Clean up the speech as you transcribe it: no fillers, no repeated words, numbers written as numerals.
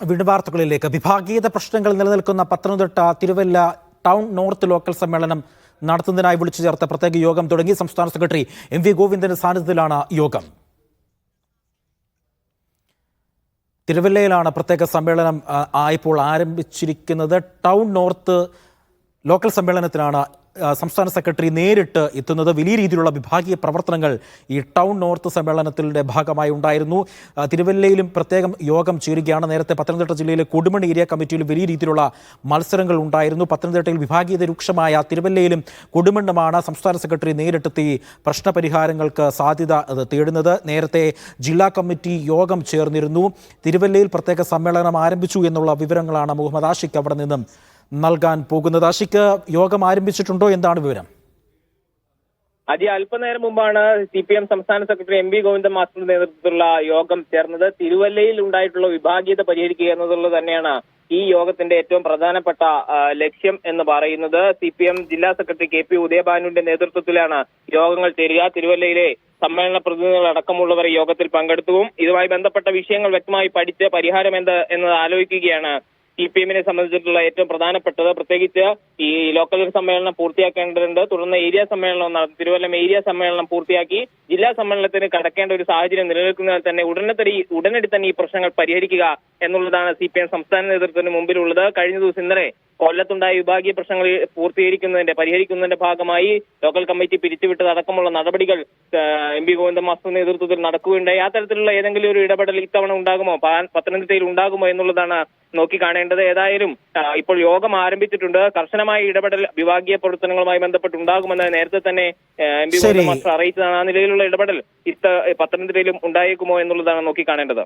വീണ്ടും വാർത്തകളിലേക്ക്. വിഭാഗീയത പ്രശ്നങ്ങൾ നിലനിൽക്കുന്ന Pathanamthitta Thiruvalla town north local സമ്മേളനം നടത്തുന്നതിനായി വിളിച്ചു ചേർത്ത പ്രത്യേക യോഗം തുടങ്ങി. സംസ്ഥാന സെക്രട്ടറി MV ഗോവിന്ദന്റെ സാന്നിധ്യത്തിലാണ് യോഗം. തിരുവല്ലയിലാണ് പ്രത്യേക സമ്മേളനം ഇപ്പോൾ ആരംഭിച്ചിരിക്കുന്നത്. ടൗൺ നോർത്ത് ലോക്കൽ സമ്മേളനത്തിനാണ് സംസ്ഥാന സെക്രട്ടറി നേരിട്ട് എത്തുന്നത്. വലിയ രീതിയിലുള്ള വിഭാഗീയ പ്രവർത്തനങ്ങൾ ഈ ടൗൺ നോർത്ത് സമ്മേളനത്തിന്റെ ഭാഗമായി ഉണ്ടായിരുന്നു. തിരുവല്ലയിലും പ്രത്യേകം യോഗം ചേരുകയാണ്. നേരത്തെ പത്തനംതിട്ട ജില്ലയിലെ കൊടുമൺ ഏരിയ കമ്മിറ്റിയിൽ വലിയ രീതിയിലുള്ള മത്സരങ്ങൾ ഉണ്ടായിരുന്നു. പത്തനംതിട്ടയിൽ വിഭാഗീയത രൂക്ഷമായ തിരുവല്ലയിലും കൊടുമണ്ണുമാണ് സംസ്ഥാന സെക്രട്ടറി നേരിട്ടെത്തി പ്രശ്നപരിഹാരങ്ങൾക്ക് സാധ്യത തേടുന്നത്. നേരത്തെ ജില്ലാ കമ്മിറ്റി യോഗം ചേർന്നിരുന്നു. തിരുവല്ലയിൽ പ്രത്യേക സമ്മേളനം ആരംഭിച്ചു എന്നുള്ള വിവരങ്ങളാണ് മുഹമ്മദ് ആഷിഖ് അവിടെ നിന്നും നൽകാൻ പോകുന്നത്. ആഷിഖ്, യോഗം ആരംഭിച്ചിട്ടുണ്ടോ? എന്താണ് വിവരം? അല്പനേരം മുമ്പാണ് CPM സംസ്ഥാന സെക്രട്ടറി MV ഗോവിന്ദൻ മാസ്റ്ററുടെ നേതൃത്വത്തിലുള്ള യോഗം ചേർന്നത്. തിരുവല്ലയിൽ ഉണ്ടായിട്ടുള്ള വിഭാഗീയത പരിഹരിക്കുക എന്നുള്ളത് തന്നെയാണ് ഈ യോഗത്തിന്റെ ഏറ്റവും പ്രധാനപ്പെട്ട ലക്ഷ്യം എന്ന് പറയുന്നത്. CPM ജില്ലാ സെക്രട്ടറി KP ഉദയഭാനുവിന്റെ നേതൃത്വത്തിലാണ് യോഗങ്ങൾ ചേരുക. തിരുവല്ലയിലെ സമ്മേളന പ്രതിനിധികൾ അടക്കമുള്ളവർ യോഗത്തിൽ പങ്കെടുത്തും ഇതുമായി ബന്ധപ്പെട്ട വിഷയങ്ങൾ വ്യക്തമായി പഠിച്ച് പരിഹാരം എന്നത് ആലോചിക്കുകയാണ് CPM-നെ സംബന്ധിച്ചിട്ടുള്ള ഏറ്റവും പ്രധാനപ്പെട്ടത്. പ്രത്യേകിച്ച് ഈ ലോക്കൽ സമ്മേളനം പൂർത്തിയാക്കേണ്ടതുണ്ട്. തുടർന്ന് ഏരിയ സമ്മേളനം തിരുവല്ല ഏരിയ സമ്മേളനം പൂർത്തിയാക്കി ജില്ലാ സമ്മേളനത്തിന് കടക്കേണ്ട ഒരു സാഹചര്യം നിലനിൽക്കുന്നതിനാൽ തന്നെ ഉടനടി തന്നെ ഈ പ്രശ്നങ്ങൾ പരിഹരിക്കുക എന്നുള്ളതാണ് CPM സംസ്ഥാന നേതൃത്വത്തിന് മുമ്പിലുള്ളത്. കഴിഞ്ഞ ദിവസം ഇന്നലെ കൊല്ലത്തുണ്ടായ വിഭാഗീയ പ്രശ്നങ്ങൾ പരിഹരിക്കുന്നതിന്റെ ഭാഗമായി ലോക്കൽ കമ്മിറ്റി പിരിച്ചുവിട്ടത് അടക്കമുള്ള നടപടികൾ MV ഗോവിന്ദൻ മാസ്റ്റർ നേതൃത്വത്തിൽ നടക്കുകയുണ്ടായി. ആ തരത്തിലുള്ള ഏതെങ്കിലും ഒരു ഇടപെടൽ ഇത്തവണ ഉണ്ടാകുമോ, പത്തനംതിട്ടയിൽ ഉണ്ടാകുമോ എന്നുള്ളതാണ് നോക്കിക്കാണേണ്ടത്. ഏതായാലും ഇപ്പോൾ യോഗം ആരംഭിച്ചിട്ടുണ്ട്. കർശനമായ ഇടപെടൽ വിഭാഗീയ പ്രവർത്തനങ്ങളുമായി ബന്ധപ്പെട്ട് ഉണ്ടാകുമെന്ന് നേരത്തെ തന്നെ MV ഗോവിന്ദൻ മാസ്റ്റർ അറിയിച്ചതാണ്. ആ നിലയിലുള്ള ഇടപെടൽ പത്തനംതിട്ടയിലും ഉണ്ടായേക്കുമോ എന്നുള്ളതാണ് നോക്കിക്കാണേണ്ടത്.